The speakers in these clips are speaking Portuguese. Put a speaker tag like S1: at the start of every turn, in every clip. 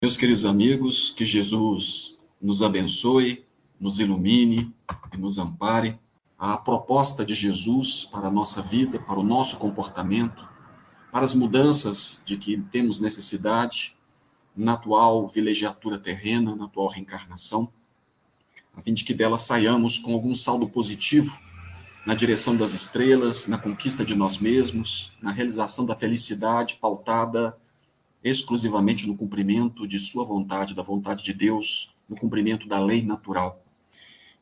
S1: Meus queridos amigos, que Jesus nos abençoe, nos ilumine e nos ampare. A proposta de Jesus para a nossa vida, para o nosso comportamento, para as mudanças de que temos necessidade na atual vilegiatura terrena, na atual reencarnação, a fim de que dela saiamos com algum saldo positivo na direção das estrelas, na conquista de nós mesmos, na realização da felicidade pautada exclusivamente no cumprimento de sua vontade, da vontade de Deus, no cumprimento da lei natural.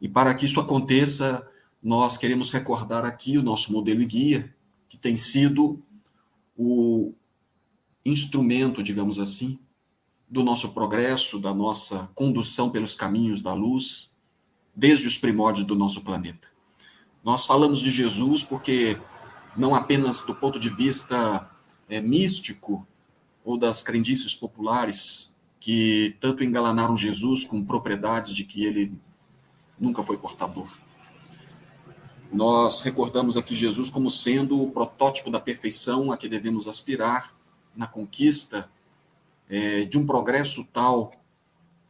S1: E para que isso aconteça, nós queremos recordar aqui o nosso modelo e guia, que tem sido o instrumento, digamos assim, do nosso progresso, da nossa condução pelos caminhos da luz, desde os primórdios do nosso planeta. Nós falamos de Jesus porque, não apenas do ponto de vista místico, ou das crendices populares que tanto engalanaram Jesus com propriedades de que ele nunca foi portador. Nós recordamos aqui Jesus como sendo o protótipo da perfeição a que devemos aspirar na conquista de um progresso tal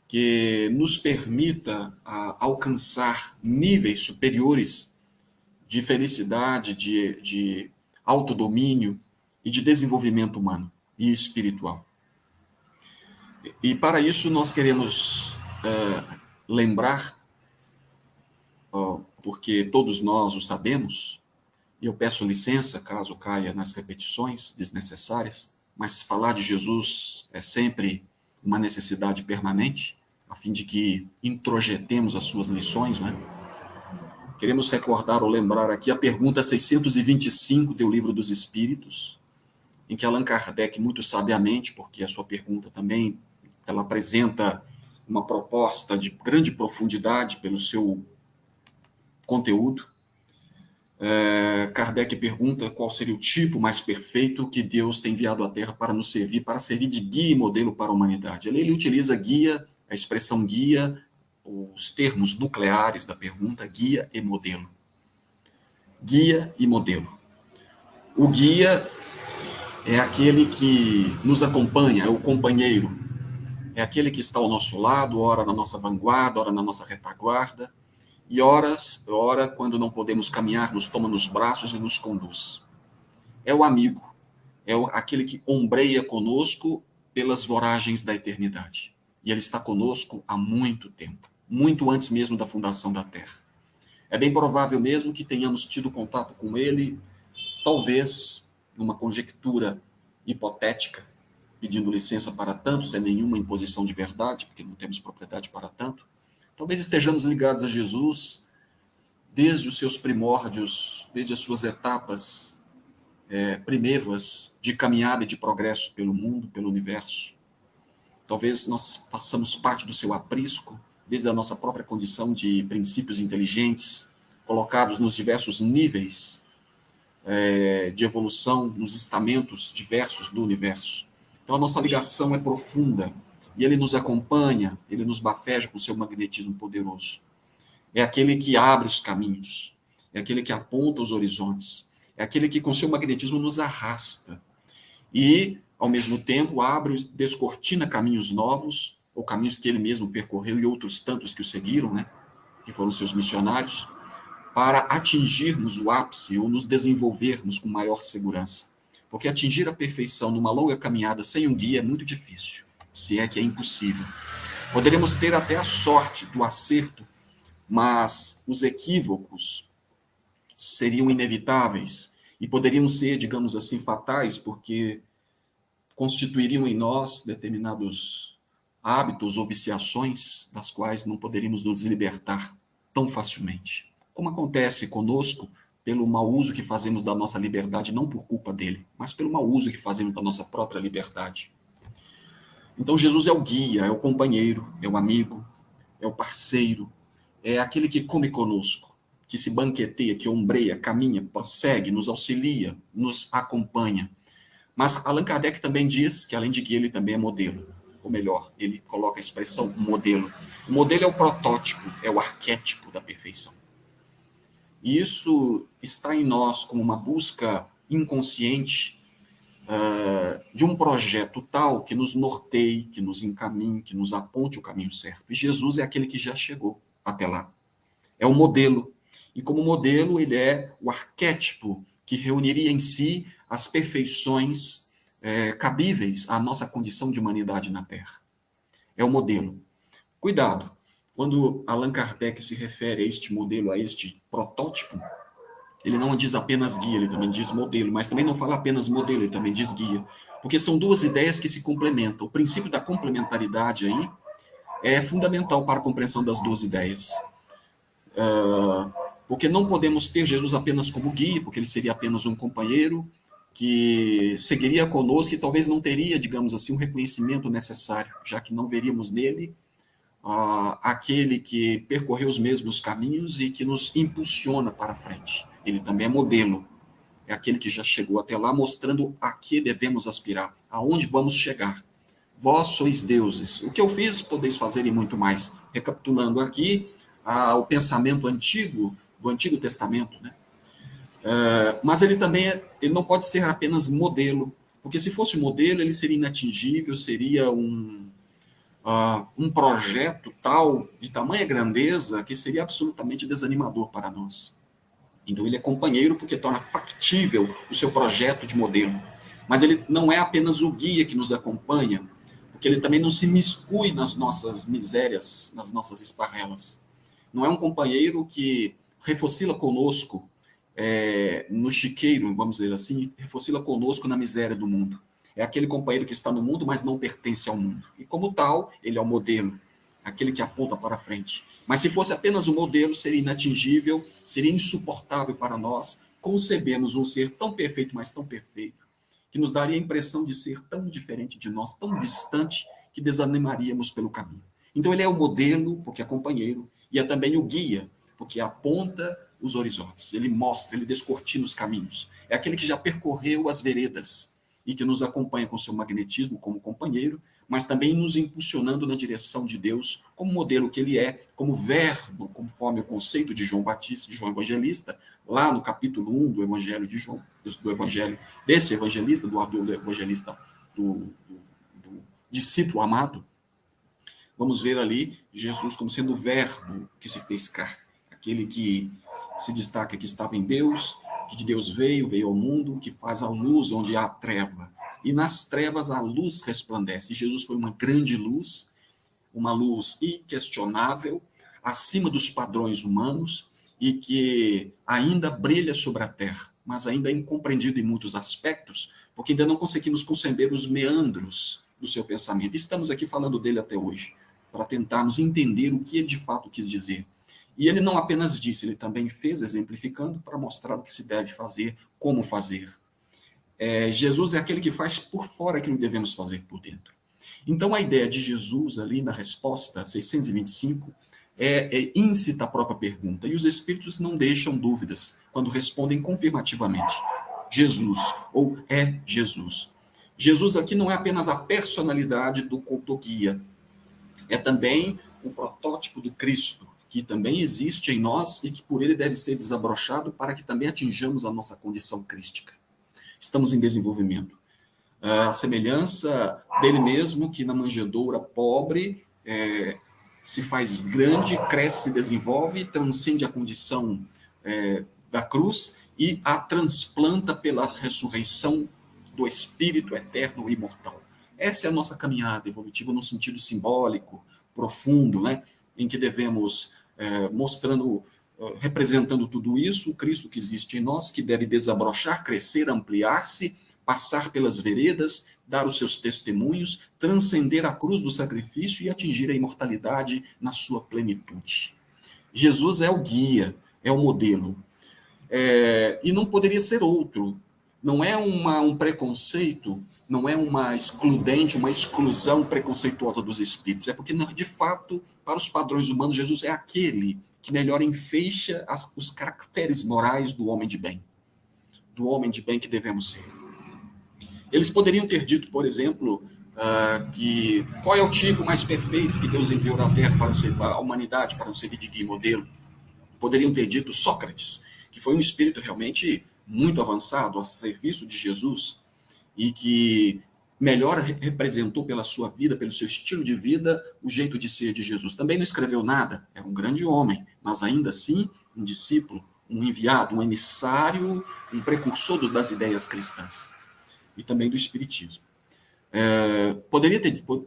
S1: que nos permita alcançar níveis superiores de felicidade, de autodomínio e de desenvolvimento humano e espiritual. E para isso nós queremos lembrar, porque todos nós o sabemos, e eu peço licença caso caia nas repetições desnecessárias, mas falar de Jesus é sempre uma necessidade permanente, a fim de que introjetemos as suas lições, né? Queremos recordar ou lembrar aqui a pergunta 625 do Livro dos Espíritos, em que Allan Kardec, muito sabiamente, porque a sua pergunta também ela apresenta uma proposta de grande profundidade pelo seu conteúdo, Kardec pergunta qual seria o tipo mais perfeito que Deus tem enviado à Terra para nos servir, para servir de guia e modelo para a humanidade. Ele utiliza guia, a expressão guia, os termos nucleares da pergunta, guia e modelo. Guia e modelo. O guia é aquele que nos acompanha, é o companheiro, é aquele que está ao nosso lado, ora na nossa vanguarda, ora na nossa retaguarda, e ora, quando não podemos caminhar, nos toma nos braços e nos conduz. É o amigo, é aquele que ombreia conosco pelas voragens da eternidade. E ele está conosco há muito tempo, muito antes mesmo da fundação da Terra. É bem provável mesmo que tenhamos tido contato com ele, talvez numa conjectura hipotética, pedindo licença para tanto, sem nenhuma imposição de verdade, porque não temos propriedade para tanto. Talvez estejamos ligados a Jesus desde os seus primórdios, desde as suas etapas primevas de caminhada e de progresso pelo mundo, pelo universo. Talvez nós façamos parte do seu aprisco, desde a nossa própria condição de princípios inteligentes, colocados nos diversos níveis de evolução, nos estamentos diversos do universo. Então a nossa ligação é profunda, e ele nos acompanha, ele nos bafeja com seu magnetismo poderoso. É aquele que abre os caminhos, é aquele que aponta os horizontes, é aquele que com seu magnetismo nos arrasta. E, ao mesmo tempo, abre, descortina caminhos novos, ou caminhos que ele mesmo percorreu e outros tantos que o seguiram, né, que foram seus missionários, para atingirmos o ápice ou nos desenvolvermos com maior segurança. Porque atingir a perfeição numa longa caminhada sem um guia é muito difícil, se é que é impossível. Poderíamos ter até a sorte do acerto, mas os equívocos seriam inevitáveis e poderiam ser, digamos assim, fatais, porque constituiriam em nós determinados hábitos ou viciações das quais não poderíamos nos libertar tão facilmente. Como acontece conosco pelo mau uso que fazemos da nossa liberdade, não por culpa dele, mas pelo mau uso que fazemos da nossa própria liberdade. Então Jesus é o guia, é o companheiro, é o amigo, é o parceiro, é aquele que come conosco, que se banqueteia, que ombreia, caminha, prossegue, nos auxilia, nos acompanha. Mas Allan Kardec também diz que, além de guia, ele também é modelo. Ou melhor, ele coloca a expressão modelo. O modelo é o protótipo, é o arquétipo da perfeição. E isso está em nós como uma busca inconsciente de um projeto tal que nos norteie, que nos encaminhe, que nos aponte o caminho certo. E Jesus é aquele que já chegou até lá. É o modelo. E como modelo, ele é o arquétipo que reuniria em si as perfeições cabíveis à nossa condição de humanidade na Terra. É o modelo. Cuidado, quando Allan Kardec se refere a este modelo, a este protótipo, ele não diz apenas guia, ele também diz modelo, mas também não fala apenas modelo, ele também diz guia. Porque são duas ideias que se complementam. O princípio da complementaridade aí é fundamental para a compreensão das duas ideias. Porque não podemos ter Jesus apenas como guia, porque ele seria apenas um companheiro que seguiria conosco e talvez não teria, digamos assim, um reconhecimento necessário, já que não veríamos nele aquele que percorreu os mesmos caminhos e que nos impulsiona para frente. Ele também é modelo, é aquele que já chegou até lá, mostrando a que devemos aspirar, aonde vamos chegar. Vós sois deuses. O que eu fiz, podeis fazer e muito mais. Recapitulando aqui, o pensamento antigo, do Antigo Testamento, né? Mas ele também ele não pode ser apenas modelo, porque se fosse modelo, ele seria inatingível, seria um projeto tal, de tamanha grandeza, que seria absolutamente desanimador para nós. Então, ele é companheiro porque torna factível o seu projeto de modelo. Mas ele não é apenas o guia que nos acompanha, porque ele também não se miscui nas nossas misérias, nas nossas esparrelas. Não é um companheiro que refocila conosco no chiqueiro, vamos dizer assim, refocila conosco na miséria do mundo. É aquele companheiro que está no mundo, mas não pertence ao mundo. E como tal, ele é o modelo, aquele que aponta para frente. Mas se fosse apenas o modelo, seria inatingível, seria insuportável para nós concebermos um ser tão perfeito, mas tão perfeito, que nos daria a impressão de ser tão diferente de nós, tão distante, que desanimaríamos pelo caminho. Então ele é o modelo, porque é companheiro, e é também o guia, porque aponta os horizontes, ele mostra, ele descortina os caminhos. É aquele que já percorreu as veredas e que nos acompanha com seu magnetismo como companheiro, mas também nos impulsionando na direção de Deus, como modelo que ele é, como verbo, conforme o conceito de João Batista, de João Evangelista, lá no capítulo 1 do Evangelho de João, do Evangelho desse evangelista, do evangelista, do discípulo amado. Vamos ver ali Jesus como sendo o verbo que se fez carne, aquele que se destaca que estava em Deus, que de Deus veio ao mundo, que faz a luz onde há treva. E nas trevas a luz resplandece. E Jesus foi uma grande luz, uma luz inquestionável, acima dos padrões humanos, e que ainda brilha sobre a terra, mas ainda é incompreendido em muitos aspectos, porque ainda não conseguimos conceber os meandros do seu pensamento. Estamos aqui falando dele até hoje, para tentarmos entender o que ele de fato quis dizer. E ele não apenas disse, ele também fez, exemplificando, para mostrar o que se deve fazer, como fazer. Jesus é aquele que faz por fora aquilo que devemos fazer por dentro. Então, a ideia de Jesus, ali na resposta 625, incita a própria pergunta. E os espíritos não deixam dúvidas quando respondem confirmativamente. Jesus, ou é Jesus. Jesus aqui não é apenas a personalidade do guia, é também o protótipo do Cristo, que também existe em nós e que por ele deve ser desabrochado para que também atinjamos a nossa condição crística. Estamos em desenvolvimento. A semelhança dele mesmo, que na manjedoura pobre se faz grande, cresce, se desenvolve, transcende a condição da cruz e a transplanta pela ressurreição do Espírito eterno e imortal. Essa é a nossa caminhada evolutiva no sentido simbólico, profundo, né? Em que devemos, representando tudo isso, o Cristo que existe em nós, que deve desabrochar, crescer, ampliar-se, passar pelas veredas, dar os seus testemunhos, transcender a cruz do sacrifício e atingir a imortalidade na sua plenitude. Jesus é o guia, é o modelo. E não poderia ser outro. Não é um preconceito, não é uma excludente, uma exclusão preconceituosa dos espíritos. É porque, de fato, para os padrões humanos, Jesus é aquele que melhor enfeixa os caracteres morais do homem de bem que devemos ser. Eles poderiam ter dito, por exemplo, que qual é o tipo mais perfeito que Deus enviou na Terra para a humanidade, para nos servir de guia e modelo. Poderiam ter dito Sócrates, que foi um espírito realmente muito avançado, a serviço de Jesus, e que melhor representou pela sua vida, pelo seu estilo de vida, o jeito de ser de Jesus. Também não escreveu nada, era um grande homem, mas ainda assim um discípulo, um enviado, um emissário, um precursor das ideias cristãs e também do espiritismo.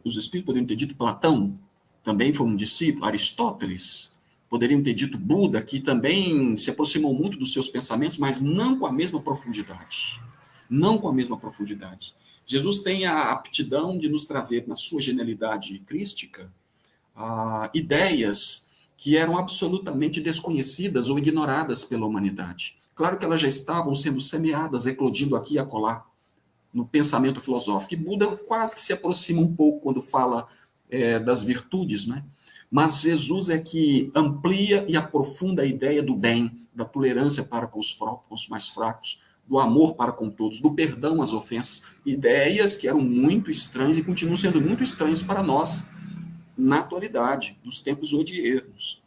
S1: Os espíritos poderiam ter dito Platão, também foi um discípulo, Aristóteles, poderiam ter dito Buda, que também se aproximou muito dos seus pensamentos, mas não com a mesma profundidade. Não com a mesma profundidade. Jesus tem a aptidão de nos trazer, na sua genialidade crística, ideias que eram absolutamente desconhecidas ou ignoradas pela humanidade. Claro que elas já estavam sendo semeadas, eclodindo aqui e acolá, no pensamento filosófico. E Buda quase que se aproxima um pouco quando fala das virtudes, né? Mas Jesus é que amplia e aprofunda a ideia do bem, da tolerância para com os mais fracos, do amor para com todos, do perdão às ofensas, ideias que eram muito estranhas e continuam sendo muito estranhas para nós, na atualidade, nos tempos odiernos.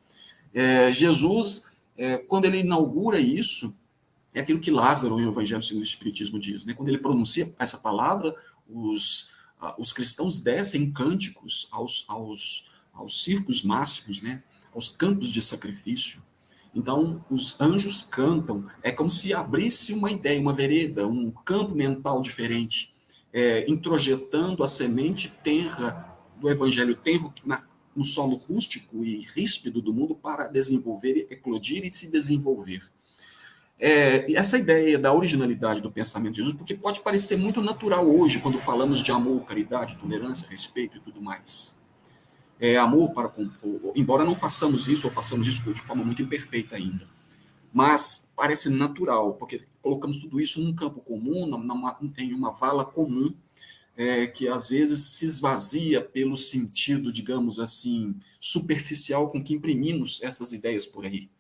S1: Jesus, quando ele inaugura isso, é aquilo que Lázaro, no Evangelho segundo o Espiritismo, diz, né? Quando ele pronuncia essa palavra, os cristãos descem cânticos aos circos máximos, né? Aos campos de sacrifício. Então, os anjos cantam, é como se abrisse uma ideia, uma vereda, um campo mental diferente, introjetando a semente tenra do evangelho tenro no solo rústico e ríspido do mundo para desenvolver, eclodir e se desenvolver. Essa ideia da originalidade do pensamento de Jesus, porque pode parecer muito natural hoje, quando falamos de amor, caridade, tolerância, respeito e tudo mais. Amor para embora não façamos isso, ou façamos isso de forma muito imperfeita ainda. Mas parece natural, porque colocamos tudo isso num campo comum, em uma vala comum, que às vezes se esvazia pelo sentido, digamos assim, superficial com que imprimimos essas ideias por aí.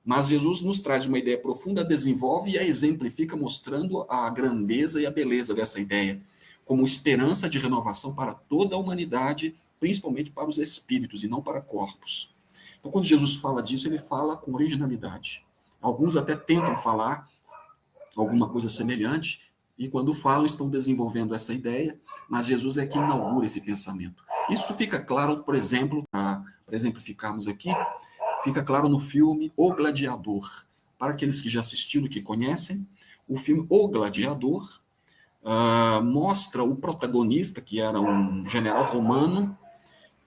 S1: Mas Jesus nos traz uma ideia profunda, desenvolve e a exemplifica, mostrando a grandeza e a beleza dessa ideia, como esperança de renovação para toda a humanidade, principalmente para os espíritos e não para corpos. Então, quando Jesus fala disso, ele fala com originalidade. Alguns até tentam falar alguma coisa semelhante, e quando falam, estão desenvolvendo essa ideia, mas Jesus é quem inaugura esse pensamento. Isso fica claro, por exemplo, para exemplificarmos aqui, fica claro no filme O Gladiador. Para aqueles que já assistiram e que conhecem, o filme O Gladiador mostra o protagonista, que era um general romano,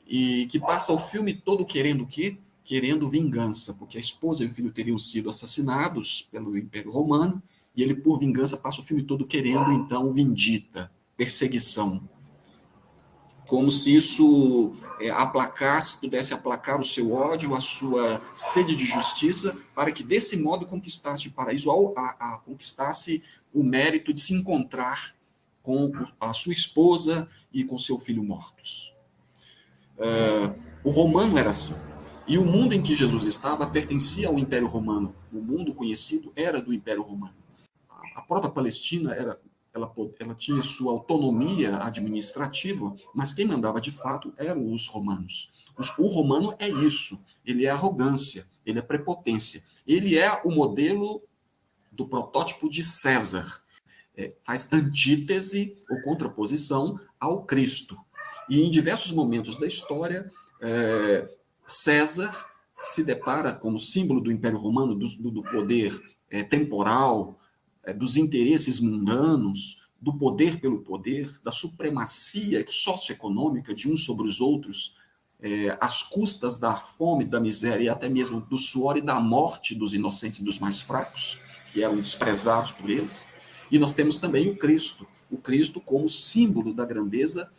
S1: e que passa o filme todo querendo o quê? Querendo vingança, porque a esposa e o filho teriam sido assassinados pelo Império Romano, e ele, por vingança, passa o filme todo querendo, então, vindita, perseguição. Como se isso pudesse aplacar o seu ódio, a sua sede de justiça, para que desse modo conquistasse o paraíso, ou conquistasse o mérito de se encontrar com a sua esposa e com seu filho mortos. O romano era assim. E o mundo em que Jesus estava pertencia ao Império Romano. O mundo conhecido era do Império Romano. A própria Palestina ela tinha sua autonomia administrativa, mas quem mandava de fato eram os romanos. O romano é isso, ele é arrogância, ele é prepotência, ele é o modelo do protótipo de César, faz antítese ou contraposição ao Cristo. E em diversos momentos da história, César se depara como símbolo do Império Romano, do poder temporal, dos interesses mundanos, do poder pelo poder, da supremacia socioeconômica de uns sobre os outros, às custas da fome, da miséria e até mesmo do suor e da morte dos inocentes e dos mais fracos, que eram desprezados por eles. E nós temos também o Cristo como símbolo da grandeza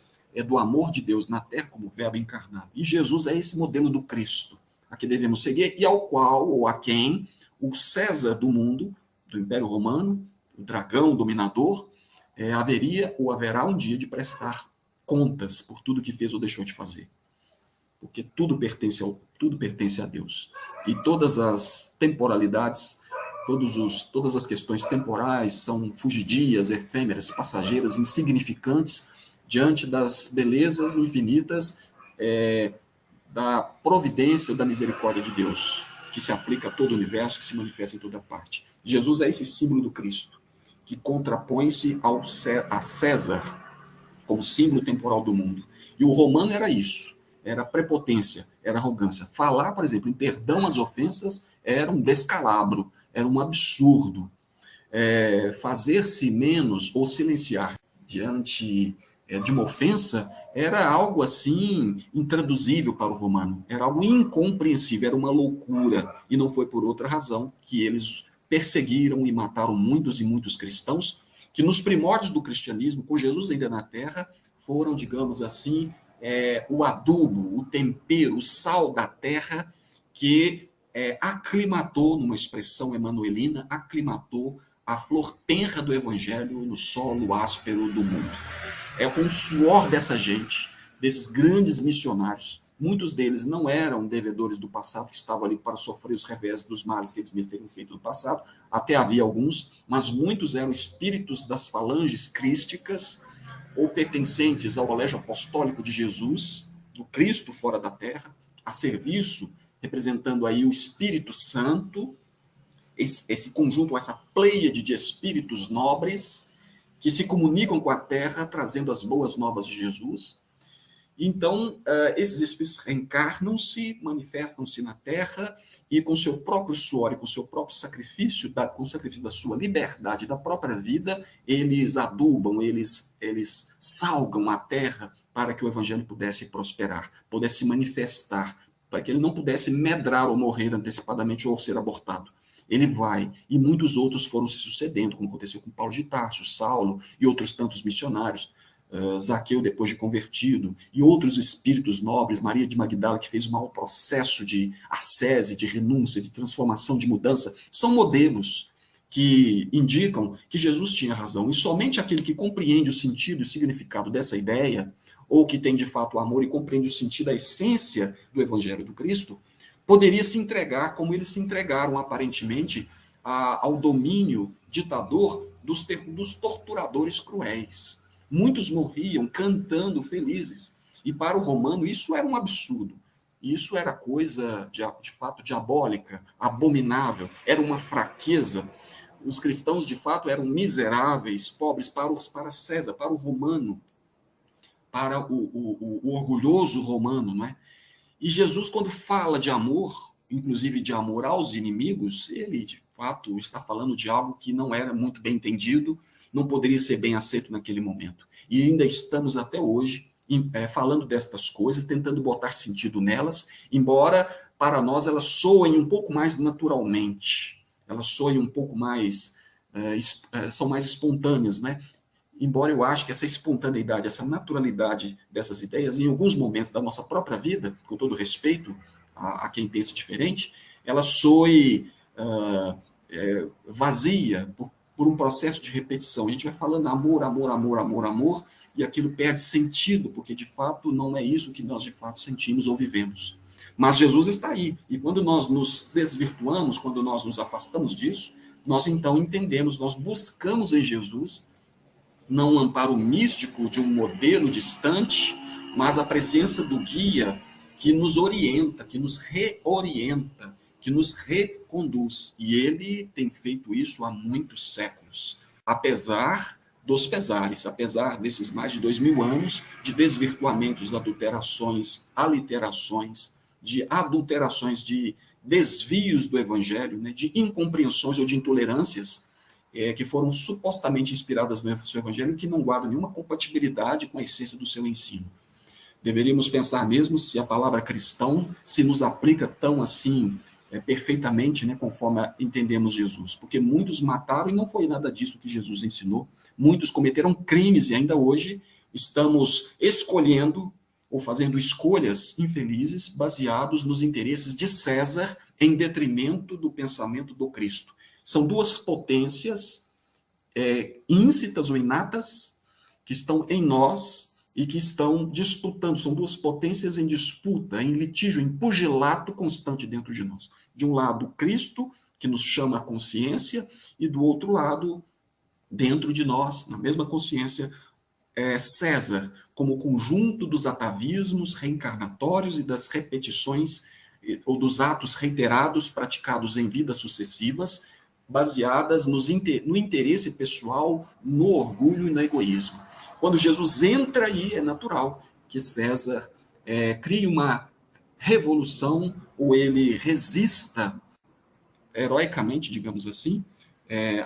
S1: do amor de Deus na terra como verbo encarnado. E Jesus é esse modelo do Cristo, a que devemos seguir e ao qual, ou a quem, o César do mundo, do Império Romano, o dragão dominador, haverá um dia de prestar contas por tudo que fez ou deixou de fazer. Porque tudo pertence a Deus. E todas as temporalidades, todas as questões temporais são fugidias, efêmeras, passageiras, insignificantes, diante das belezas infinitas da providência ou da misericórdia de Deus, que se aplica a todo o universo, que se manifesta em toda parte. Jesus é esse símbolo do Cristo, que contrapõe-se a César, como símbolo temporal do mundo. E o romano era isso, era prepotência, era arrogância. Falar, por exemplo, em perdão às ofensas era um descalabro, era um absurdo. Fazer-se menos ou silenciar diante de uma ofensa era algo assim intraduzível para o romano, era algo incompreensível, era uma loucura, e não foi por outra razão que eles perseguiram e mataram muitos e muitos cristãos, que nos primórdios do cristianismo, com Jesus ainda na terra, foram, digamos assim, o adubo, o tempero, o sal da terra que aclimatou, numa expressão emanuelina, aclimatou a flor tenra do evangelho no solo áspero do mundo. É com o suor dessa gente, desses grandes missionários, muitos deles não eram devedores do passado, que estavam ali para sofrer os revés dos males que eles mesmos teriam feito no passado, até havia alguns, mas muitos eram espíritos das falanges crísticas, ou pertencentes ao colégio apostólico de Jesus, do Cristo fora da terra, a serviço, representando aí o Espírito Santo, esse conjunto, essa pleiade de espíritos nobres, que se comunicam com a terra, trazendo as boas novas de Jesus. Então, esses espíritos reencarnam-se, manifestam-se na terra, e com seu próprio suor e com seu próprio sacrifício, com o sacrifício da sua liberdade, da própria vida, eles adubam, eles salgam a terra para que o evangelho pudesse prosperar, pudesse se manifestar, para que ele não pudesse medrar ou morrer antecipadamente ou ser abortado. Ele vai, e muitos outros foram se sucedendo, como aconteceu com Paulo de Tarso, Saulo e outros tantos missionários, Zaqueu depois de convertido, e outros espíritos nobres, Maria de Magdala, que fez um mau processo de ascese, de renúncia, de transformação, de mudança, são modelos que indicam que Jesus tinha razão, e somente aquele que compreende o sentido e o significado dessa ideia, ou que tem de fato o amor e compreende o sentido, a essência do Evangelho do Cristo, poderia se entregar, como eles se entregaram aparentemente ao domínio ditador dos torturadores cruéis. Muitos morriam cantando felizes, e para o romano isso era um absurdo. Isso era coisa de fato diabólica, abominável, era uma fraqueza. Os cristãos de fato eram miseráveis, pobres para César, para o romano, para o orgulhoso romano, não é? E Jesus, quando fala de amor, inclusive de amor aos inimigos, ele, de fato, está falando de algo que não era muito bem entendido, não poderia ser bem aceito naquele momento. E ainda estamos até hoje falando destas coisas, tentando botar sentido nelas, embora para nós elas soem um pouco mais naturalmente, elas soem um pouco mais, são mais espontâneas, né? Embora eu ache que essa espontaneidade, essa naturalidade dessas ideias, em alguns momentos da nossa própria vida, com todo respeito a quem pensa diferente, ela soe vazia por um processo de repetição. A gente vai falando amor, amor, amor, amor, amor, e aquilo perde sentido, porque de fato não é isso que nós de fato sentimos ou vivemos. Mas Jesus está aí, e quando nós nos desvirtuamos, quando nós nos afastamos disso, nós então entendemos, nós buscamos em Jesus não um amparo místico de um modelo distante, mas a presença do guia que nos orienta, que nos reorienta, que nos reconduz. E ele tem feito isso há muitos séculos, apesar dos pesares, apesar desses mais de 2000 anos de desvirtuamentos, de adulterações, aliterações, de adulterações, de desvios do evangelho, né, de incompreensões ou de intolerâncias, que foram supostamente inspiradas no seu evangelho, que não guardam nenhuma compatibilidade com a essência do seu ensino. Deveríamos pensar mesmo se a palavra cristão se nos aplica tão assim, perfeitamente, né, conforme entendemos Jesus. Porque muitos mataram e não foi nada disso que Jesus ensinou. Muitos cometeram crimes e ainda hoje estamos escolhendo ou fazendo escolhas infelizes baseados nos interesses de César em detrimento do pensamento do Cristo. São duas potências íncitas ou inatas que estão em nós e que estão disputando. São duas potências em disputa, em litígio, em pugilato constante dentro de nós. De um lado, Cristo, que nos chama a consciência, e do outro lado, dentro de nós, na mesma consciência, César, como o conjunto dos atavismos reencarnatórios e das repetições ou dos atos reiterados praticados em vidas sucessivas, baseadas no interesse pessoal, no orgulho e no egoísmo. Quando Jesus entra aí, é natural que César crie uma revolução, ou ele resista heroicamente, digamos assim,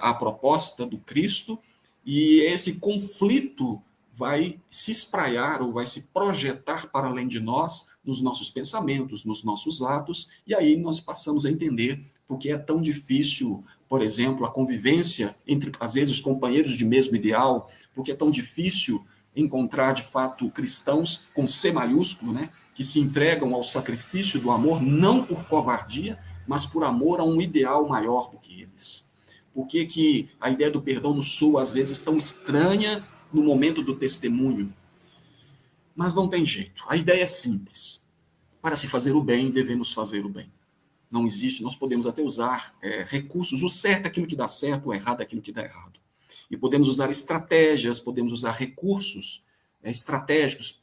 S1: à proposta do Cristo, e esse conflito vai se espraiar ou vai se projetar para além de nós, nos nossos pensamentos, nos nossos atos, e aí nós passamos a entender porque é tão difícil, por exemplo, a convivência entre, às vezes, companheiros de mesmo ideal, porque é tão difícil encontrar, de fato, cristãos com C maiúsculo, né, que se entregam ao sacrifício do amor, não por covardia, mas por amor a um ideal maior do que eles. Por que a ideia do perdão nos soa, às vezes, tão estranha no momento do testemunho? Mas não tem jeito. A ideia é simples. Para se fazer o bem, devemos fazer o bem. Não existe, nós podemos até usar recursos, o certo é aquilo que dá certo, o errado é aquilo que dá errado. E podemos usar estratégias, podemos usar recursos estratégicos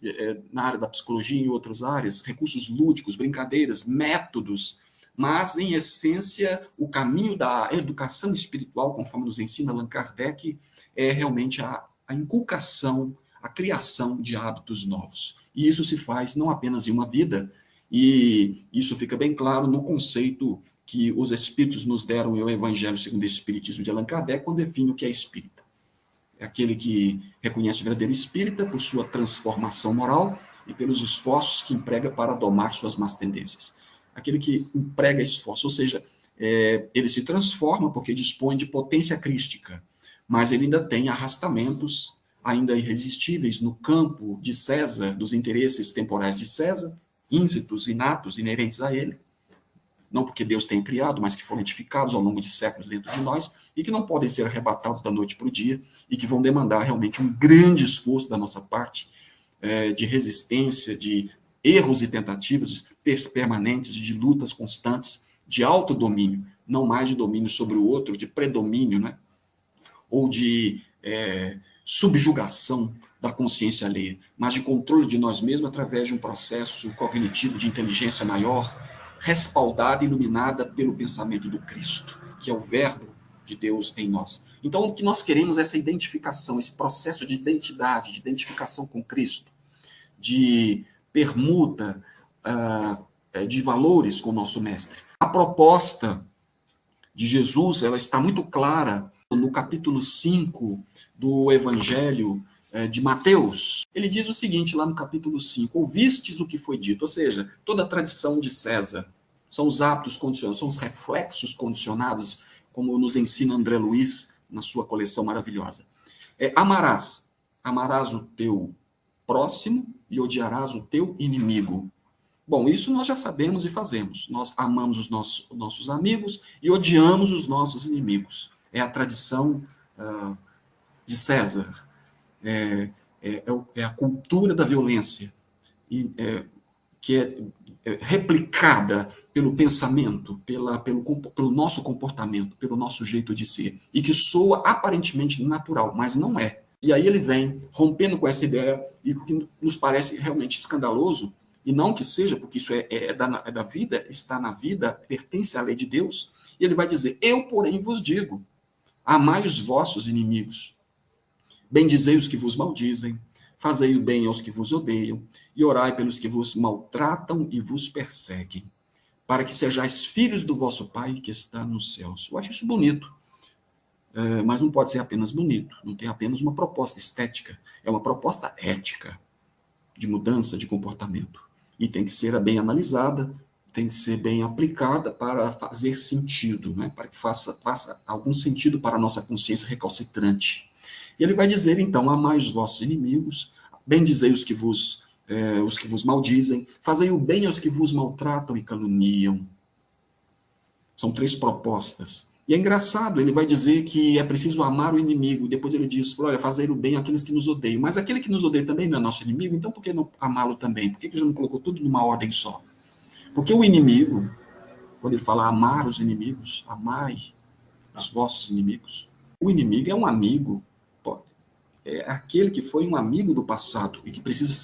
S1: na área da psicologia e em outras áreas, recursos lúdicos, brincadeiras, métodos, mas, em essência, o caminho da educação espiritual, conforme nos ensina Allan Kardec, é realmente a inculcação, a criação de hábitos novos. E isso se faz não apenas em uma vida, e isso fica bem claro no conceito que os espíritos nos deram em O Evangelho segundo o Espiritismo de Allan Kardec, quando define o que é espírita. É aquele que reconhece o verdadeiro espírita por sua transformação moral e pelos esforços que emprega para domar suas más tendências. Aquele que emprega esforço, ou seja, ele se transforma porque dispõe de potência crística, mas ele ainda tem arrastamentos ainda irresistíveis no campo de César, dos interesses temporais de César, íncitos, inatos, inerentes a ele, não porque Deus tenha criado, mas que foram edificados ao longo de séculos dentro de nós, e que não podem ser arrebatados da noite para o dia, e que vão demandar realmente um grande esforço da nossa parte, de resistência, de erros e tentativas permanentes, de lutas constantes, de autodomínio, não mais de domínio sobre o outro, de predomínio, né? Ou de subjugação da consciência alheia, mas de controle de nós mesmos através de um processo cognitivo de inteligência maior, respaldada e iluminada pelo pensamento do Cristo, que é o verbo de Deus em nós. Então, o que nós queremos é essa identificação, esse processo de identidade, de identificação com Cristo, de permuta de valores com o nosso mestre. A proposta de Jesus, ela está muito clara no capítulo 5 do Evangelho de Mateus. Ele diz o seguinte, lá no capítulo 5, ouvistes o que foi dito, ou seja, toda a tradição de César, são os hábitos condicionados, são os reflexos condicionados, como nos ensina André Luiz na sua coleção maravilhosa. Amarás o teu próximo e odiarás o teu inimigo. Bom, isso nós já sabemos e fazemos. Nós amamos os nossos amigos e odiamos os nossos inimigos. É a tradição de César. É a cultura da violência, que é replicada pelo pensamento, pelo nosso comportamento, pelo nosso jeito de ser, e que soa aparentemente natural, mas não é. E aí ele vem rompendo com essa ideia, e o que nos parece realmente escandaloso, e não que seja, porque isso é da vida, está na vida, pertence à lei de Deus, e ele vai dizer, eu, porém, vos digo, amai os vossos inimigos, bendizei os que vos maldizem, fazei o bem aos que vos odeiam, e orai pelos que vos maltratam e vos perseguem, para que sejais filhos do vosso Pai que está nos céus. Eu acho isso bonito, mas não pode ser apenas bonito, não tem apenas uma proposta estética, é uma proposta ética, de mudança de comportamento. E tem que ser bem analisada, tem que ser bem aplicada para fazer sentido, né? Para que faça algum sentido para a nossa consciência recalcitrante. E ele vai dizer, então, amai os vossos inimigos, bendizei os que vos maldizem, fazei o bem aos que vos maltratam e caluniam. São 3 propostas. E é engraçado, ele vai dizer que é preciso amar o inimigo, depois ele diz, olha, fazer o bem àqueles que nos odeiam. Mas aquele que nos odeia também não é nosso inimigo, então por que não amá-lo também? Por que já não colocou tudo numa ordem só? Porque o inimigo, quando ele fala amar os inimigos, amai os vossos inimigos, o inimigo é um amigo, é aquele que foi um amigo do passado e que precisa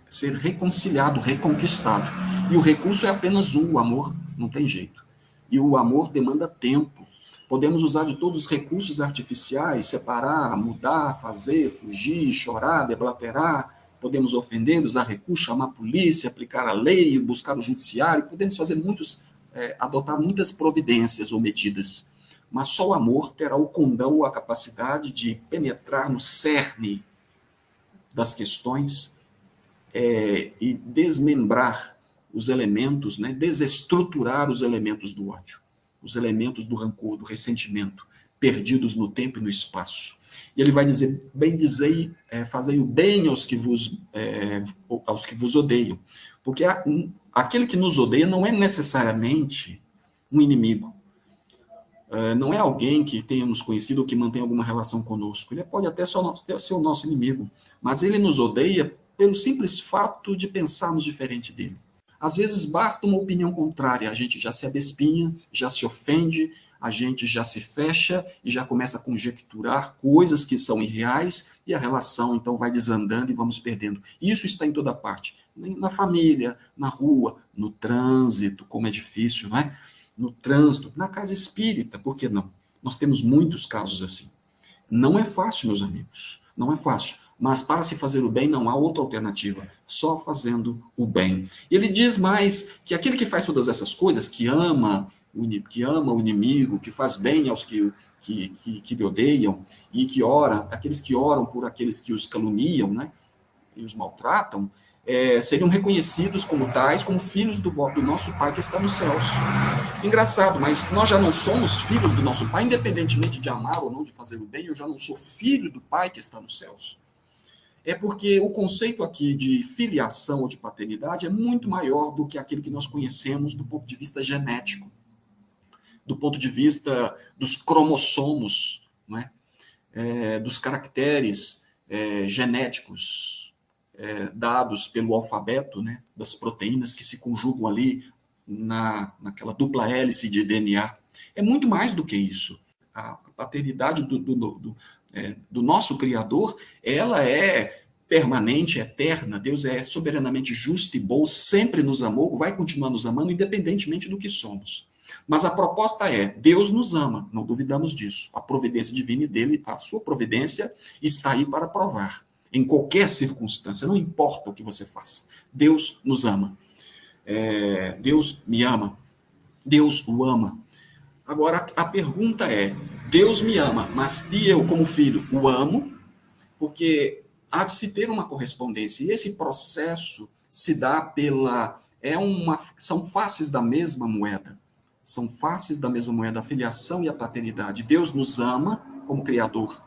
S1: ser reconciliado, reconquistado. E o recurso é apenas um, o amor, não tem jeito. E o amor demanda tempo. Podemos usar de todos os recursos artificiais, separar, mudar, fazer, fugir, chorar, deblaterar. Podemos ofender, usar recursos, chamar a polícia, aplicar a lei, buscar o judiciário. Podemos adotar muitas providências ou medidas. Mas só o amor terá o condão ou a capacidade de penetrar no cerne das questões e desmembrar os elementos, né, desestruturar os elementos do ódio, os elementos do rancor, do ressentimento, perdidos no tempo e no espaço. E ele vai dizer, bendizei, fazei o bem aos que vos odeiam. Porque aquele que nos odeia não é necessariamente um inimigo. Não é alguém que tenhamos conhecido ou que mantém alguma relação conosco. Ele pode até ser o nosso inimigo, mas ele nos odeia pelo simples fato de pensarmos diferente dele. Às vezes basta uma opinião contrária, a gente já se abespinha, já se ofende, a gente já se fecha e já começa a conjecturar coisas que são irreais e a relação então vai desandando e vamos perdendo. Isso está em toda parte, na família, na rua, no trânsito, como é difícil, não é? No trânsito, na casa espírita, por que não? Nós temos muitos casos assim. Não é fácil, meus amigos, não é fácil. Mas para se fazer o bem não há outra alternativa, só fazendo o bem. E ele diz mais que aquele que faz todas essas coisas, que ama o inimigo, que faz bem aos que lhe odeiam, e que ora, aqueles que oram por aqueles que os caluniam, né, e os maltratam, seriam reconhecidos como tais, como filhos do nosso Pai que está nos céus. Engraçado, mas nós já não somos filhos do nosso Pai, independentemente de amar ou não, de fazer o bem, eu já não sou filho do Pai que está nos céus. É porque o conceito aqui de filiação ou de paternidade é muito maior do que aquele que nós conhecemos do ponto de vista genético, do ponto de vista dos cromossomos, não é? Dos caracteres genéticos dados pelo alfabeto, né? Das proteínas que se conjugam ali naquela dupla hélice de DNA. É muito mais do que isso. A paternidade do nosso Criador, ela é permanente, eterna. Deus é soberanamente justo e bom, sempre nos amou, vai continuar nos amando, independentemente do que somos. Mas a proposta é, Deus nos ama, não duvidamos disso. A providência divina dele, a sua providência está aí para provar. Em qualquer circunstância, não importa o que você faça. Deus nos ama. Deus me ama. Deus o ama. Agora, a pergunta é, Deus me ama, mas e eu, como filho, o amo? Porque há de se ter uma correspondência. E esse processo se dá são faces da mesma moeda. São faces da mesma moeda, a filiação e a paternidade. Deus nos ama como Criador,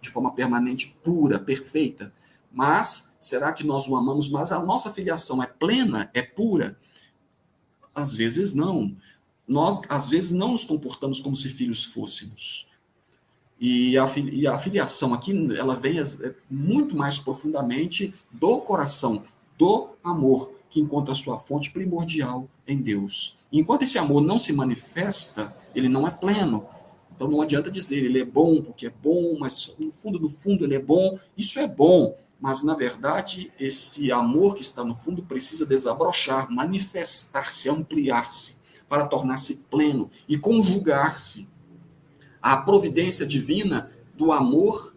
S1: de forma permanente, pura, perfeita. Mas, será que nós o amamos? Mas a nossa filiação é plena, é pura? Às vezes não. Nós, às vezes, não nos comportamos como se filhos fôssemos. E a filiação aqui, ela vem muito mais profundamente do coração, do amor, que encontra sua fonte primordial em Deus. E enquanto esse amor não se manifesta, ele não é pleno. Então não adianta dizer, ele é bom porque é bom, mas no fundo ele é bom. Isso é bom, mas na verdade esse amor que está no fundo precisa desabrochar, manifestar-se, ampliar-se, para tornar-se pleno e conjugar-se à providência divina do amor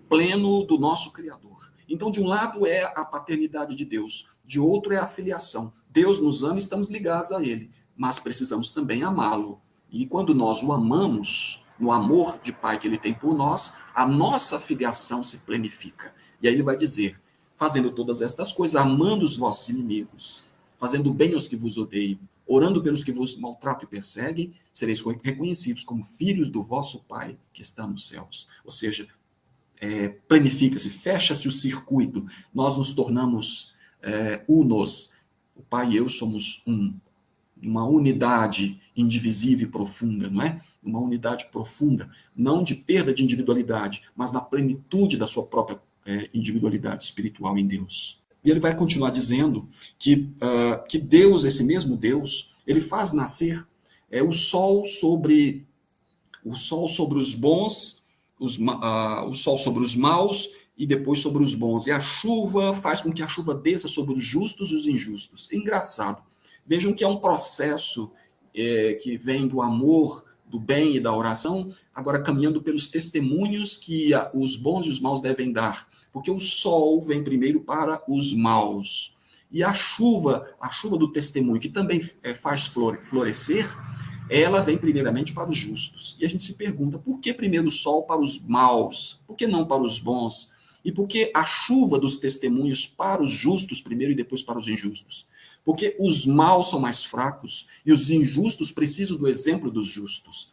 S1: pleno do nosso Criador. Então, de um lado é a paternidade de Deus, de outro é a filiação. Deus nos ama e estamos ligados a Ele, mas precisamos também amá-lo. E quando nós o amamos, no amor de Pai que Ele tem por nós, a nossa filiação se plenifica. E aí ele vai dizer, fazendo todas estas coisas, amando os vossos inimigos, fazendo bem aos que vos odeiam, orando pelos que vos maltratam e perseguem, sereis reconhecidos como filhos do vosso Pai que está nos céus. Ou seja, planifica-se, fecha-se o circuito, nós nos tornamos unos. O Pai e eu somos uma unidade indivisível e profunda, não é? Uma unidade profunda, não de perda de individualidade, mas na plenitude da sua própria individualidade espiritual em Deus. E ele vai continuar dizendo que Deus, esse mesmo Deus, ele faz nascer o sol sobre os bons, o sol sobre os maus e depois sobre os bons. E a chuva faz com que a chuva desça sobre os justos e os injustos. É engraçado. Vejam que é um processo que vem do amor do bem e da oração, agora caminhando pelos testemunhos que os bons e os maus devem dar. Porque o sol vem primeiro para os maus. E a chuva do testemunho, que também faz florescer, ela vem primeiramente para os justos. E a gente se pergunta, por que primeiro o sol para os maus? Por que não para os bons? E por que a chuva dos testemunhos para os justos primeiro e depois para os injustos? Porque os maus são mais fracos e os injustos precisam do exemplo dos justos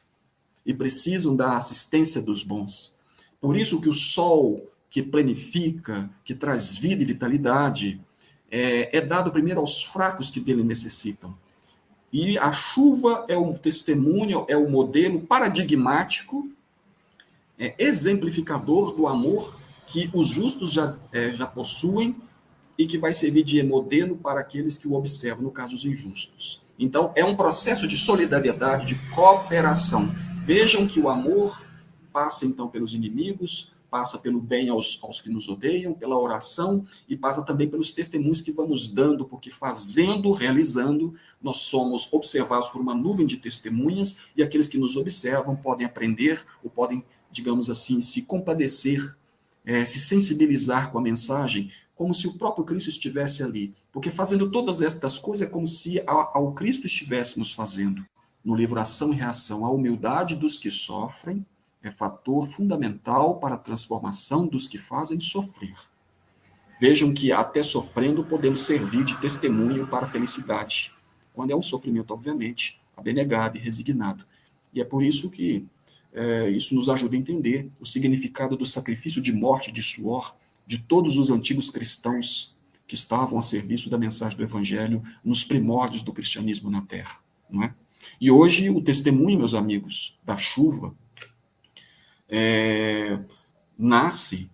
S1: e precisam da assistência dos bons. Por isso que o sol que planifica, que traz vida e vitalidade, é dado primeiro aos fracos que dele necessitam. E a chuva é o testemunho, é o modelo paradigmático, exemplificador do amor que os justos já possuem e que vai servir de modelo para aqueles que o observam, no caso, os injustos. Então, é um processo de solidariedade, de cooperação. Vejam que o amor passa, então, pelos inimigos, passa pelo bem aos que nos odeiam, pela oração, e passa também pelos testemunhos que vamos dando, porque fazendo, realizando, nós somos observados por uma nuvem de testemunhas, e aqueles que nos observam podem aprender, ou podem, digamos assim, se compadecer, se sensibilizar com a mensagem, como se o próprio Cristo estivesse ali. Porque fazendo todas estas coisas é como se ao Cristo estivéssemos fazendo. No livro Ação e Reação, a humildade dos que sofrem é fator fundamental para a transformação dos que fazem sofrer. Vejam que até sofrendo podemos servir de testemunho para a felicidade. Quando é um sofrimento, obviamente, abnegado e resignado. E é por isso que isso nos ajuda a entender o significado do sacrifício de morte, de suor, de todos os antigos cristãos que estavam a serviço da mensagem do Evangelho nos primórdios do cristianismo na Terra. Não é? E hoje o testemunho, meus amigos, da chuva, nasce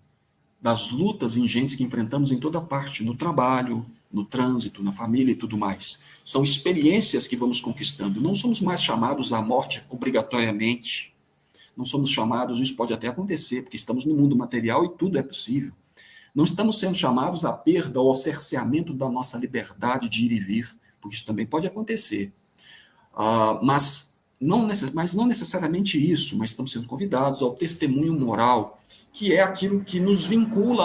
S1: das lutas ingentes que enfrentamos em toda parte, no trabalho, no trânsito, na família e tudo mais. São experiências que vamos conquistando. Não somos mais chamados à morte obrigatoriamente. Não somos chamados, isso pode até acontecer, porque estamos no mundo material e tudo é possível. Não estamos sendo chamados à perda ou ao cerceamento da nossa liberdade de ir e vir, porque isso também pode acontecer. Mas não necessariamente isso, mas estamos sendo convidados ao testemunho moral, que é aquilo que nos vincula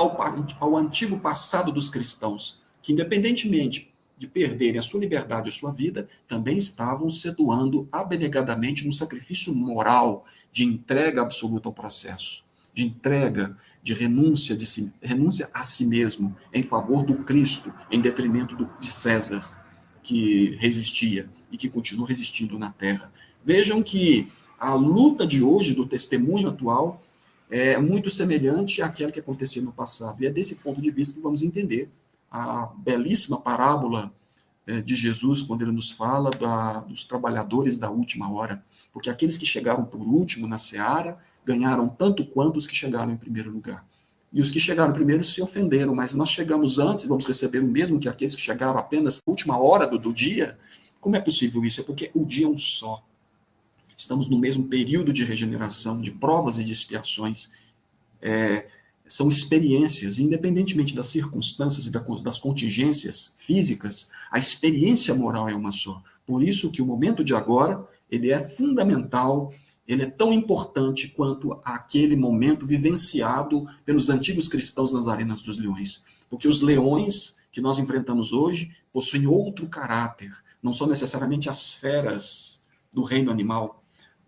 S1: ao antigo passado dos cristãos, que independentemente de perderem a sua liberdade, a sua vida, também estavam se doando abnegadamente no sacrifício moral de entrega absoluta ao processo, de entrega, de renúncia a si mesmo, em favor do Cristo, em detrimento de César, que resistia e que continua resistindo na terra. Vejam que a luta de hoje, do testemunho atual, é muito semelhante àquela que acontecia no passado. E é desse ponto de vista que vamos entender a belíssima parábola de Jesus, quando ele nos fala dos trabalhadores da última hora. Porque aqueles que chegaram por último na seara ganharam tanto quanto os que chegaram em primeiro lugar. E os que chegaram primeiro se ofenderam, mas nós chegamos antes e vamos receber o mesmo que aqueles que chegaram apenas na última hora do dia. Como é possível isso? É porque o dia é um só. Estamos no mesmo período de regeneração, de provas e de expiações. São experiências, independentemente das circunstâncias e das contingências físicas, a experiência moral é uma só. Por isso que o momento de agora, ele é fundamental, ele é tão importante quanto aquele momento vivenciado pelos antigos cristãos nas arenas dos leões. Porque os leões que nós enfrentamos hoje possuem outro caráter, não são necessariamente as feras do reino animal,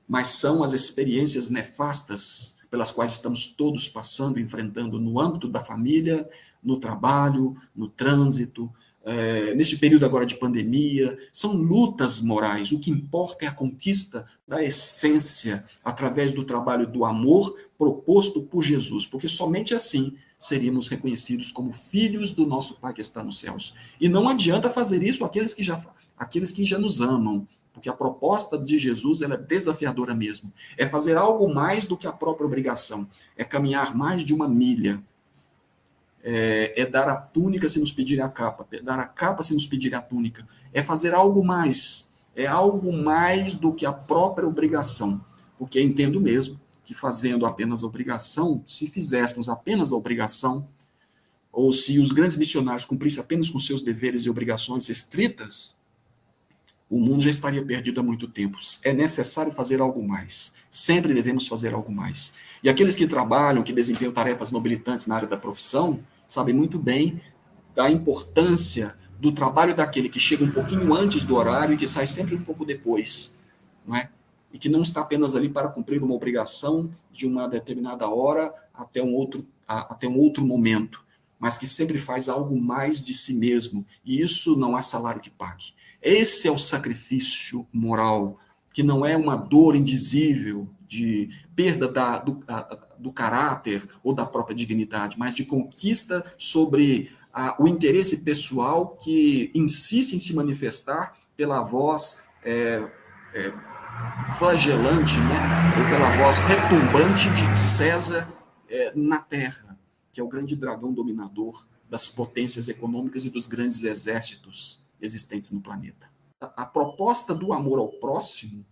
S1: mas são as experiências nefastas pelas quais estamos todos passando, enfrentando no âmbito da família, no trabalho, no trânsito, neste período agora de pandemia. São lutas morais. O que importa é a conquista da essência através do trabalho do amor proposto por Jesus, porque somente assim seríamos reconhecidos como filhos do nosso Pai que está nos céus. E não adianta fazer isso aqueles que já nos amam, porque a proposta de Jesus ela é desafiadora mesmo. É fazer algo mais do que a própria obrigação. É caminhar mais de uma milha. É dar a túnica se nos pedirem a capa. É dar a capa se nos pedirem a túnica. É fazer algo mais. É algo mais do que a própria obrigação. Porque entendo mesmo que fazendo apenas a obrigação, se fizéssemos apenas a obrigação, ou se os grandes missionários cumprissem apenas com seus deveres e obrigações estritas, o mundo já estaria perdido há muito tempo. É necessário fazer algo mais. Sempre devemos fazer algo mais. E aqueles que trabalham, que desempenham tarefas nobilitantes na área da profissão, sabem muito bem da importância do trabalho daquele que chega um pouquinho antes do horário e que sai sempre um pouco depois, não é? E que não está apenas ali para cumprir uma obrigação de uma determinada hora até um outro momento, mas que sempre faz algo mais de si mesmo, e isso não há salário que pague. Esse é o sacrifício moral, que não é uma dor indizível de perda do caráter ou da própria dignidade, mas de conquista sobre o interesse pessoal que insiste em se manifestar pela voz flagelante, né? Ou pela voz retumbante de César na Terra, que é o grande dragão dominador das potências econômicas e dos grandes exércitos existentes no planeta. A proposta do amor ao próximo,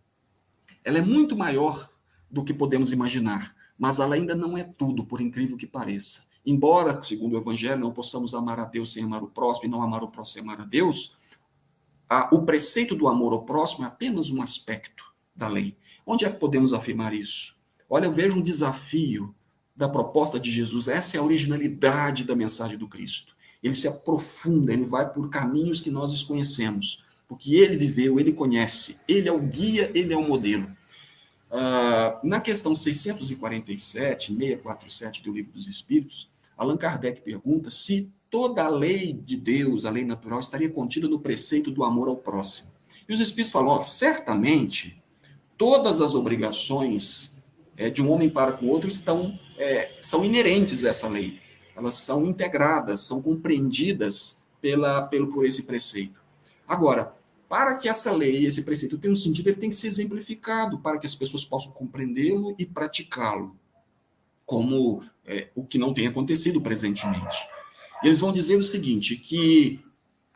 S1: ela é muito maior do que podemos imaginar, mas ela ainda não é tudo, por incrível que pareça. Embora, segundo o Evangelho, não possamos amar a Deus sem amar o próximo e não amar o próximo sem amar a Deus, o preceito do amor ao próximo é apenas um aspecto da lei. Onde é que podemos afirmar isso? Olha, eu vejo um desafio da proposta de Jesus. Essa é a originalidade da mensagem do Cristo. Ele se aprofunda, ele vai por caminhos que nós desconhecemos, porque ele viveu, ele conhece, ele é o guia, ele é o modelo. Na questão 647, 647 do Livro dos Espíritos, Allan Kardec pergunta se toda a lei de Deus, a lei natural, estaria contida no preceito do amor ao próximo. E os Espíritos falam, certamente, todas as obrigações de um homem para com o outro são inerentes a essa lei. Elas são integradas, são compreendidas por esse preceito. Agora, para que essa lei, esse preceito tenha um sentido, ele tem que ser exemplificado para que as pessoas possam compreendê-lo e praticá-lo, como o que não tem acontecido presentemente. Eles vão dizer o seguinte, que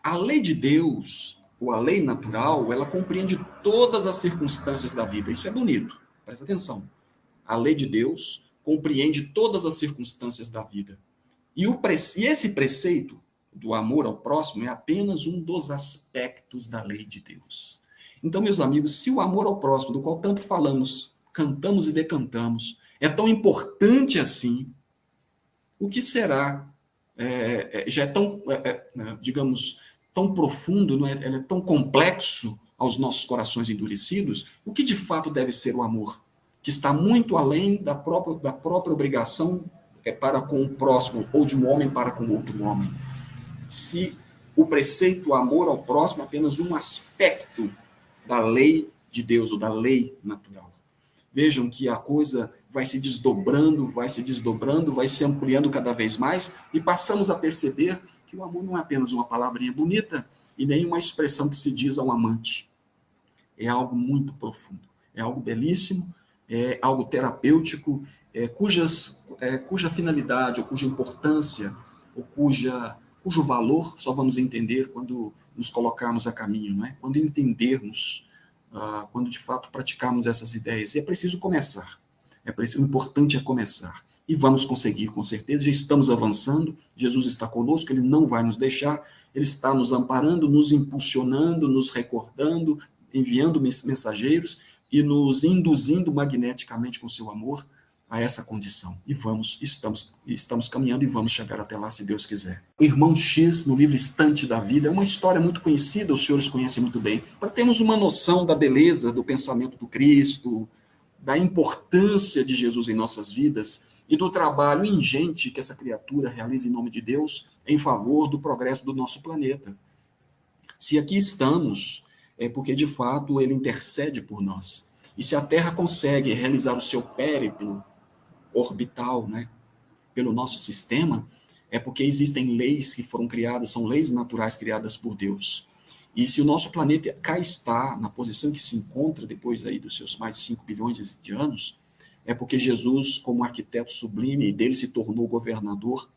S1: a lei de Deus, ou a lei natural, ela compreende todas as circunstâncias da vida. Isso é bonito, presta atenção. A lei de Deus compreende todas as circunstâncias da vida. E esse preceito do amor ao próximo é apenas um dos aspectos da lei de Deus. Então, meus amigos, se o amor ao próximo, do qual tanto falamos, cantamos e decantamos, é tão importante assim, o que será? Já é tão, digamos, tão profundo, não é? Ele é tão complexo aos nossos corações endurecidos, o que de fato deve ser o amor? Que está muito além da própria obrigação para com o próximo, ou de um homem para com outro homem. Se o preceito amor ao próximo é apenas um aspecto da lei de Deus, ou da lei natural. Vejam que a coisa vai se desdobrando, vai se ampliando cada vez mais, e passamos a perceber que o amor não é apenas uma palavrinha bonita e nem uma expressão que se diz ao amante. É algo muito profundo, é algo belíssimo, é algo terapêutico, cuja finalidade, ou cuja importância, ou cujo valor só vamos entender quando nos colocarmos a caminho, não é? Quando entendermos, quando de fato praticarmos essas ideias. E é preciso começar. O importante é começar. E vamos conseguir, com certeza. Já estamos avançando. Jesus está conosco, ele não vai nos deixar. Ele está nos amparando, nos impulsionando, nos recordando, enviando mensageiros e nos induzindo magneticamente com seu amor a essa condição. E estamos caminhando e vamos chegar até lá, se Deus quiser. O irmão X, no livro Estante da Vida, é uma história muito conhecida, os senhores conhecem muito bem, para termos uma noção da beleza do pensamento do Cristo, da importância de Jesus em nossas vidas e do trabalho ingente que essa criatura realiza em nome de Deus em favor do progresso do nosso planeta. Se aqui estamos, é porque, de fato, ele intercede por nós. E se a Terra consegue realizar o seu périplo orbital, né, pelo nosso sistema, é porque existem leis que foram criadas, são leis naturais criadas por Deus. E se o nosso planeta cá está, na posição que se encontra depois aí dos seus mais de 5 bilhões de anos, é porque Jesus, como arquiteto sublime, dele se tornou governador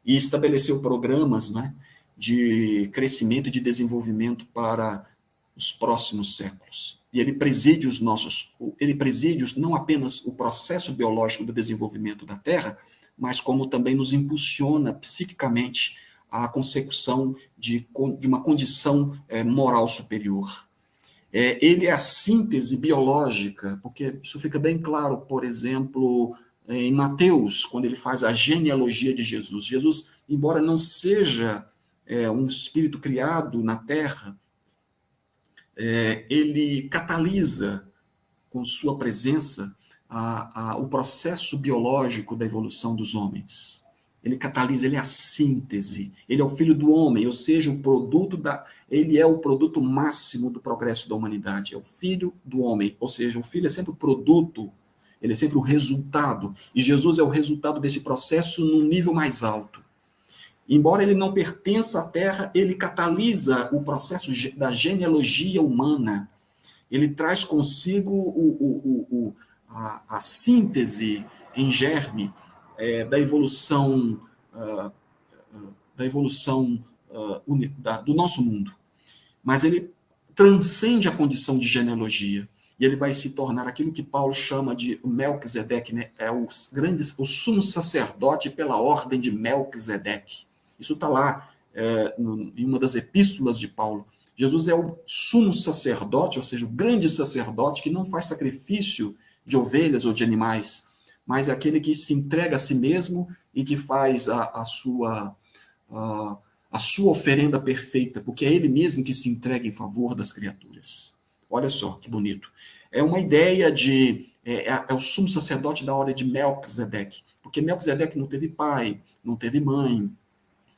S1: e estabeleceu programas, né, de crescimento e de desenvolvimento para os próximos séculos. E ele preside não apenas o processo biológico do desenvolvimento da Terra, mas como também nos impulsiona psiquicamente a consecução de uma condição moral superior. Ele é a síntese biológica, porque isso fica bem claro, por exemplo, em Mateus, quando ele faz a genealogia de Jesus. Jesus, embora não seja um espírito criado na terra, ele catalisa com sua presença o processo biológico da evolução dos homens. Ele catalisa, ele é a síntese, ele é o filho do homem, ou seja, ele é o produto máximo do progresso da humanidade, é o filho do homem, ou seja, o filho é sempre o produto, ele é sempre o resultado, e Jesus é o resultado desse processo num nível mais alto. Embora ele não pertença à terra, ele catalisa o processo da genealogia humana, ele traz consigo a síntese em germe da evolução do nosso mundo. Mas ele transcende a condição de genealogia e ele vai se tornar aquilo que Paulo chama de Melquisedeque, né? É o sumo sacerdote pela ordem de Melquisedeque. Isso está lá em uma das epístolas de Paulo. Jesus é o sumo sacerdote, ou seja, o grande sacerdote que não faz sacrifício de ovelhas ou de animais, mas é aquele que se entrega a si mesmo e que faz a sua oferenda perfeita, porque é ele mesmo que se entrega em favor das criaturas. Olha só que bonito. É uma ideia é o sumo sacerdote da ordem de Melquisedeque, porque Melquisedeque não teve pai, não teve mãe,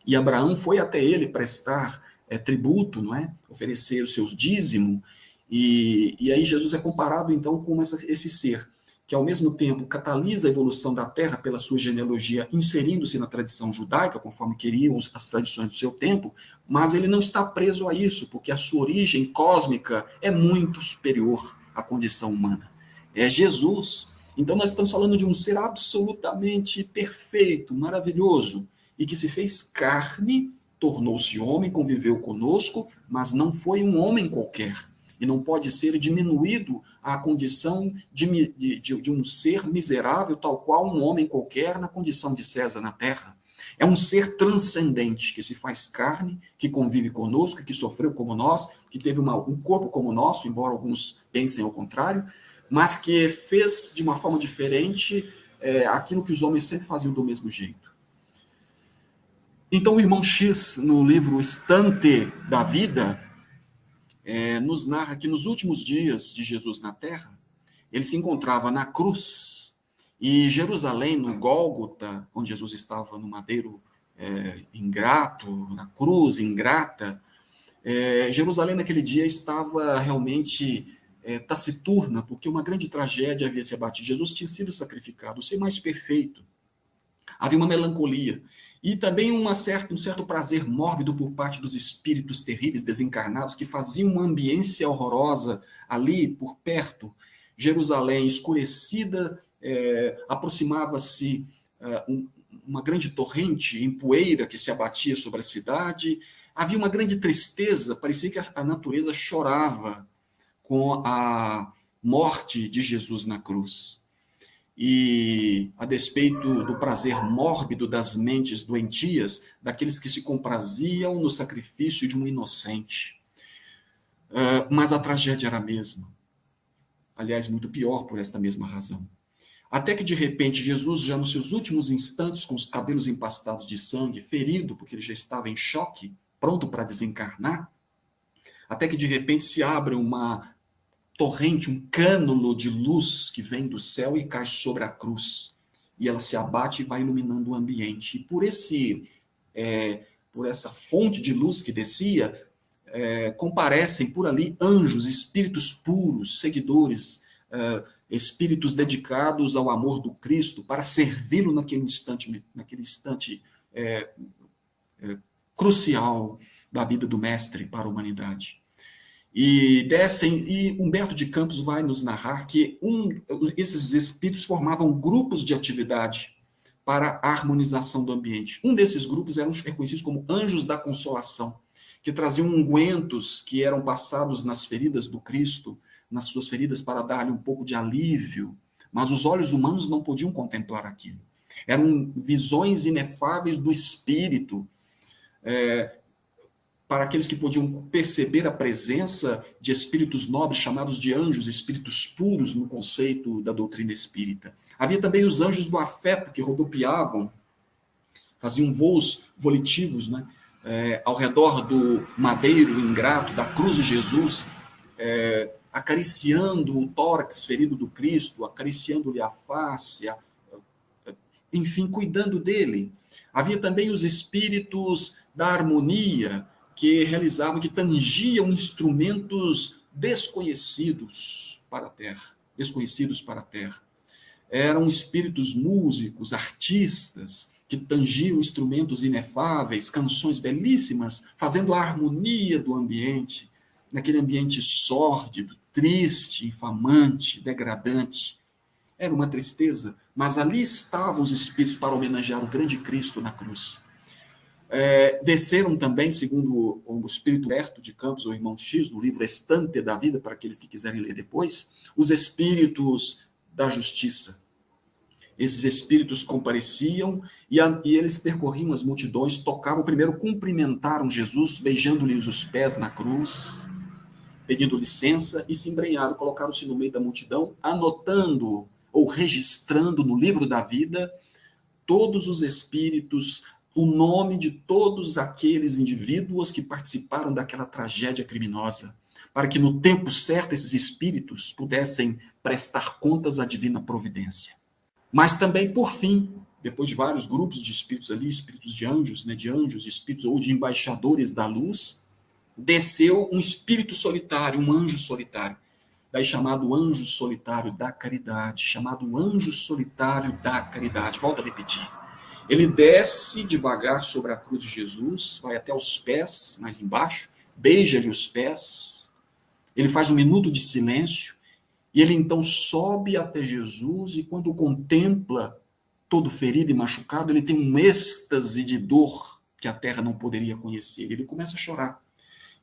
S1: e Abraão foi até ele prestar tributo, não é? Oferecer o seu dízimo, e aí Jesus é comparado então com esse ser, que ao mesmo tempo catalisa a evolução da terra pela sua genealogia, inserindo-se na tradição judaica, conforme queriam as tradições do seu tempo, mas ele não está preso a isso, porque a sua origem cósmica é muito superior à condição humana. É Jesus. Então nós estamos falando de um ser absolutamente perfeito, maravilhoso, e que se fez carne, tornou-se homem, conviveu conosco, mas não foi um homem qualquer. E não pode ser diminuído à condição de um ser miserável, tal qual um homem qualquer na condição de César na terra. É um ser transcendente, que se faz carne, que convive conosco, que sofreu como nós, que teve um corpo como o nosso, embora alguns pensem ao contrário, mas que fez de uma forma diferente aquilo que os homens sempre faziam do mesmo jeito. Então, o irmão X, no livro Estante da Vida, nos narra que nos últimos dias de Jesus na Terra, ele se encontrava na cruz, e Jerusalém, no Gólgota, onde Jesus estava no madeiro ingrato, na cruz ingrata, Jerusalém naquele dia estava realmente taciturna, porque uma grande tragédia havia se abatido. Jesus tinha sido sacrificado, o ser mais perfeito. Havia uma melancolia e também um certo prazer mórbido por parte dos espíritos terríveis desencarnados que faziam uma ambiência horrorosa ali por perto. Jerusalém escurecida, aproximava-se uma grande torrente em poeira que se abatia sobre a cidade. Havia uma grande tristeza, parecia que a natureza chorava com a morte de Jesus na cruz. E, a despeito do prazer mórbido das mentes doentias, daqueles que se compraziam no sacrifício de um inocente. Mas a tragédia era a mesma. Aliás, muito pior por esta mesma razão. Até que, de repente, Jesus, já nos seus últimos instantes, com os cabelos empastados de sangue, ferido, porque ele já estava em choque, pronto para desencarnar, até que, de repente, se abre uma torrente, um cânulo de luz que vem do céu e cai sobre a cruz. E ela se abate e vai iluminando o ambiente. E por essa fonte de luz que descia, comparecem por ali anjos, espíritos puros, seguidores, espíritos dedicados ao amor do Cristo, para servi-lo naquele instante crucial da vida do Mestre para a humanidade. E Humberto de Campos vai nos narrar que esses espíritos formavam grupos de atividade para a harmonização do ambiente. Um desses grupos eram reconhecidos como anjos da consolação, que traziam ungüentos que eram passados nas feridas do Cristo, nas suas feridas, para dar-lhe um pouco de alívio, mas os olhos humanos não podiam contemplar aquilo. Eram visões inefáveis do espírito, para aqueles que podiam perceber a presença de espíritos nobres, chamados de anjos, espíritos puros no conceito da doutrina espírita. Havia também os anjos do afeto, que rodopiavam, faziam voos volitivos, né, ao redor do madeiro ingrato, da cruz de Jesus, acariciando o tórax ferido do Cristo, acariciando-lhe a face, enfim, cuidando dele. Havia também os espíritos da harmonia, que realizavam, que tangiam instrumentos desconhecidos para a terra, Eram espíritos músicos, artistas, que tangiam instrumentos inefáveis, canções belíssimas, fazendo a harmonia do ambiente, naquele ambiente sórdido, triste, infamante, degradante. Era uma tristeza, mas ali estavam os espíritos para homenagear o grande Cristo na cruz. Desceram também, segundo o espírito Humberto de Campos, o irmão X, no livro Estante da Vida, para aqueles que quiserem ler depois, os espíritos da justiça. Esses espíritos compareciam e eles percorriam as multidões, tocavam, primeiro cumprimentaram Jesus, beijando-lhe os pés na cruz, pedindo licença, e se embrenharam, colocaram-se no meio da multidão, anotando ou registrando no livro da vida todos os espíritos, o nome de todos aqueles indivíduos que participaram daquela tragédia criminosa, para que no tempo certo esses espíritos pudessem prestar contas à divina providência. Mas também, por fim, depois de vários grupos de espíritos ali, espíritos de anjos, espíritos ou de embaixadores da luz, desceu um espírito solitário, um anjo solitário, daí chamado anjo solitário da caridade, Volto a repetir. Ele desce devagar sobre a cruz de Jesus, vai até os pés, mais embaixo, beija-lhe os pés, ele faz um minuto de silêncio, e ele então sobe até Jesus, e quando o contempla, todo ferido e machucado, ele tem um êxtase de dor que a terra não poderia conhecer. Ele começa a chorar.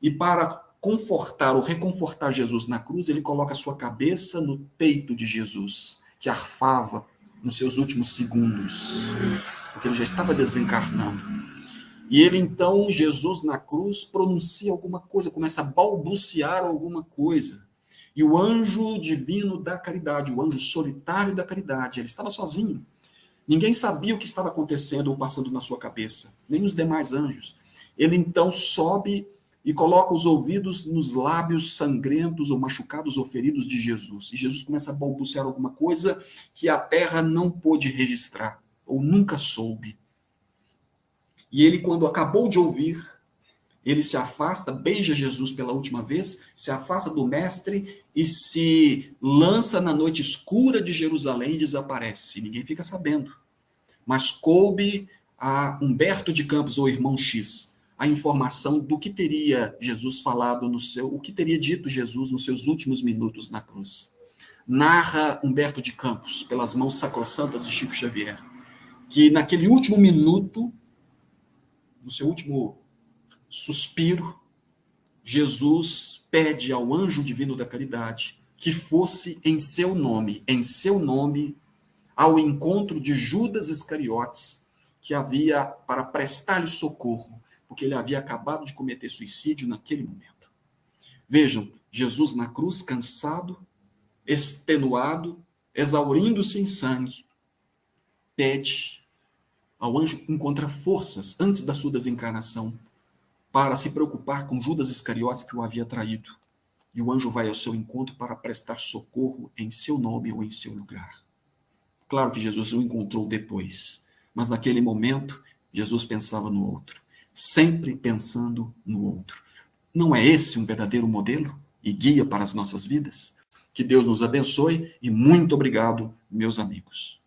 S1: E para confortar ou reconfortar Jesus na cruz, ele coloca a sua cabeça no peito de Jesus, que arfava nos seus últimos segundos, porque ele já estava desencarnando. E ele então, Jesus na cruz, pronuncia alguma coisa, começa a balbuciar alguma coisa. E o anjo divino da caridade, o anjo solitário da caridade, ele estava sozinho. Ninguém sabia o que estava acontecendo ou passando na sua cabeça, nem os demais anjos. Ele então sobe e coloca os ouvidos nos lábios sangrentos ou machucados ou feridos de Jesus. E Jesus começa a balbuciar alguma coisa que a terra não pôde registrar, ou nunca soube. E ele, quando acabou de ouvir, ele se afasta, beija Jesus pela última vez, se afasta do mestre e se lança na noite escura de Jerusalém e desaparece. Ninguém fica sabendo. Mas coube a Humberto de Campos, ou irmão X, a informação do que teria Jesus falado o que teria dito Jesus nos seus últimos minutos na cruz. Narra Humberto de Campos, pelas mãos sacrossantas de Chico Xavier, que naquele último minuto, no seu último suspiro, Jesus pede ao anjo divino da caridade que fosse em seu nome, ao encontro de Judas Iscariotes, que havia para prestar-lhe socorro, porque ele havia acabado de cometer suicídio naquele momento. Vejam, Jesus na cruz, cansado, extenuado, exaurindo-se em sangue, pede ao anjo, encontra forças antes da sua desencarnação para se preocupar com Judas Iscariotes, que o havia traído. E o anjo vai ao seu encontro para prestar socorro em seu nome ou em seu lugar. Claro que Jesus o encontrou depois, mas naquele momento, Jesus pensava no outro, sempre pensando no outro. Não é esse um verdadeiro modelo e guia para as nossas vidas? Que Deus nos abençoe e muito obrigado, meus amigos.